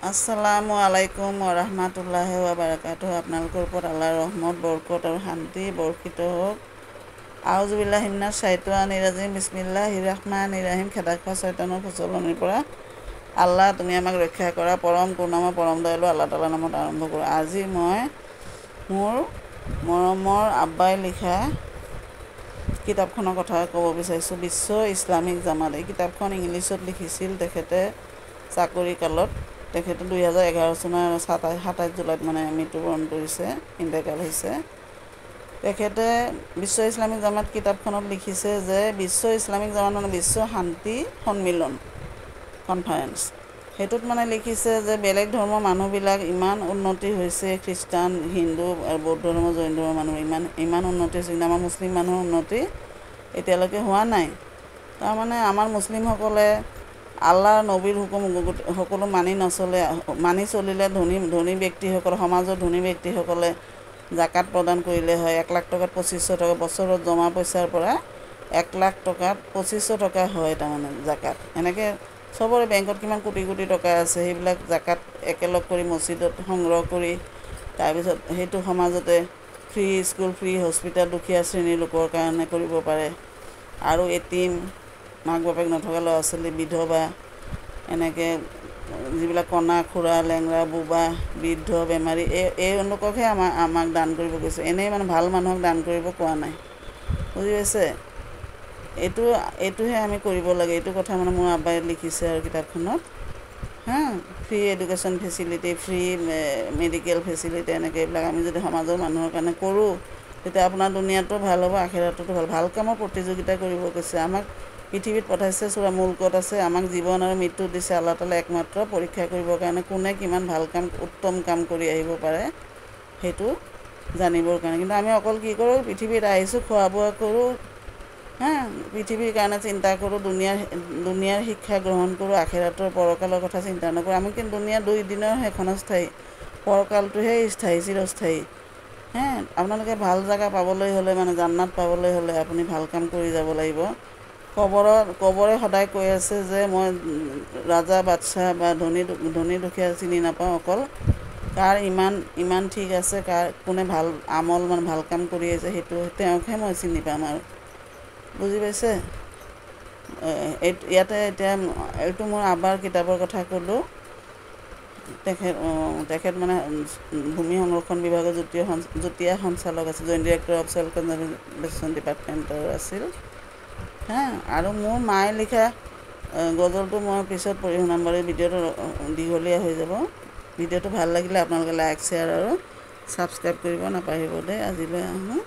আসসালামু আলাইকুম ওৰহমাতুল্লাহি ওয়া বাৰাকাতুহু। আপোনালোকৰ ওপৰত আল্লাহৰ ৰহমত বৰকত আৰু শান্তি বৰ্ষিত হওক। আউযুবিল্লাহি মিনাশ শাইতানিৰ ৰাজিম বিসমিল্লাহিৰ ৰহমানিৰ ৰহিম। খেদা খোৱা শয়তানৰ প্ৰচলনিৰ পৰা আল্লাহ তুমি আমাক ৰক্ষা কৰা। পৰম কৰুণাময় পৰম দয়ালু আল্লাহ তাআলাৰ নামত আৰম্ভ কৰোঁ। আজি মই মোৰ মৰমৰ আব্বাই লিখা কিতাপখনৰ কথা ক'ব বিচাৰিছোঁ। বিশ্ব ইছলামিক জামাত। এই কিতাপখন ইংলিছত লিখিছিল তেখেতে চাকৰি কালত। তেখেতে 2011 চনৰ 27 জুলাইত মৃত্যুবৰণ কৰিছে, ইন্তেকাল হৈছে। তেখেতে বিশ্ব ইছলামিক জামাত কিতাপখনত লিখিছে যে বিশ্ব ইছলামিক জামাত বিশ্ব শান্তি সন্মিলন কনফাৰেঞ্চ। সেইটোত লিখিছে যে বেলেগ ধৰ্মৰ মানুহবিলাক ইমান উন্নতি হৈছে, খ্ৰীষ্টান, হিন্দু আৰু বৌদ্ধ ধৰ্ম, জৈন ধৰ্মৰ মানুহ ইমান উন্নতি হৈছে, কিন্তু আমাৰ মুছলিম মানুহৰ উন্নতি এতিয়ালৈকে হোৱা নাই। আমাৰ মুছলিমসকলে আল্লাহ নবীৰ হুকুম সকলো মানি চলিলে ধনী ব্যক্তিসকলে, সমাজৰ ধনী ব্যক্তিসকলে জাকাত প্ৰদান কৰিলে হয়। 1 লাখ টকাত 2500 টকা, বছৰত জমা পইচাৰ পৰা 1 লাখ টকাত 2500 টকা হয় জাকাত। এনেকৈ চবৰে বেংকত কিমান কোটি কোটি টকা আছে, সেইবিলাক জাকাত একেলগ কৰি মছজিদত সংগ্ৰহ কৰি তাৰপিছত সেইটো সমাজতে ফ্ৰী স্কুল, ফ্ৰী হস্পিটেল, দুখীয়া শ্ৰেণীৰ লোকৰ কাৰণে কৰিব পাৰে। আৰু এটিম, মাক বাপেক নথকা ল'ৰা ছোৱালী, বিধৱা, এনেকৈ যিবিলাক কণা খুৰা, লেংৰা, বোবা, বৃদ্ধ, বেমাৰী, এই লোককহে আমাক দান কৰিব কৈছে। এনেই ভাল মানুহক দান কৰিব কোৱা নাই, বুজি পাইছে? এইটোহে আমি কৰিব লাগে। এইটো কথা মোৰ আব্বাই লিখিছে আৰু কিতাপখনত। Free education facility, free medical facility, এনেকৈ এইবিলাক আমি যদি সমাজৰ মানুহৰ কাৰণে কৰোঁ, তেতিয়া আপোনাৰ দুনিয়াটো ভাল হ'ব, আখিৰাততো ভাল কামৰ প্ৰতিযোগিতা কৰিব কৈছে। আমাক পৃথিৱীত পঠাইছে, চূড়া মুল্কত আছে, আমাক জীৱন আৰু মৃত্যু দিছে আল্লাহ তাআলাই একমাত্ৰ পৰীক্ষা কৰিবৰ কাৰণে, কোনে কিমান ভাল কাম, উত্তম কাম কৰি আহিব পাৰে সেইটো জানিবৰ কাৰণে। কিন্তু আমি অকল কি কৰোঁ, পৃথিৱীত আহিছোঁ, খোৱা বোৱা কৰোঁ, পৃথিৱীৰ কাৰণে চিন্তা কৰোঁ, দুনিয়াৰ শিক্ষা গ্ৰহণ কৰোঁ, আখিৰাতৰ পৰকালৰ কথা চিন্তা নকৰোঁ। আমি কিন্তু দুনিয়া 2 দিনৰ ক্ষণস্থায়ী, পৰকালটোহে স্থায়ী, চিৰস্থায়ী। আপোনালোকে ভাল জেগা পাবলৈ হ'লে, জান্নাত পাবলৈ হ'লে আপুনি ভাল কাম কৰি যাব লাগিব। কবৰে সদায় কৈ আছে যে মই ৰাজা বাদশ্বাহ বা ধনী দুখীয়া চিনি নাপাওঁ, অকল কাৰ ইমান ঠিক আছে, কোনে ভাল আমল ভাল কাম কৰি আছে, সেইটো তেওঁকহে মই চিনি পাম আৰু, বুজি পাইছে? ইয়াতে এতিয়া এইটো মোৰ আব্বাৰ কিতাপৰ কথা ক'লোঁ। তেখেত ভূমি সংৰক্ষণ বিভাগৰ যুটীয়া সঞ্চালক আছিল, joint director of self conservation ডিপাৰ্টমেণ্টৰ আছিল। আৰু মোৰ মায়ে লিখা গজলটো মই পিছত পঢ়ি শুনাম বাৰু। ভিডিঅ'টো দীঘলীয়া হৈ যাব। ভিডিঅ'টো ভাল লাগিলে আপোনালোকে লাইক, শ্বেয়াৰ আৰু ছাবস্ক্ৰাইব কৰিব নাপাহৰিব দেই। আজিলৈ আহোঁ।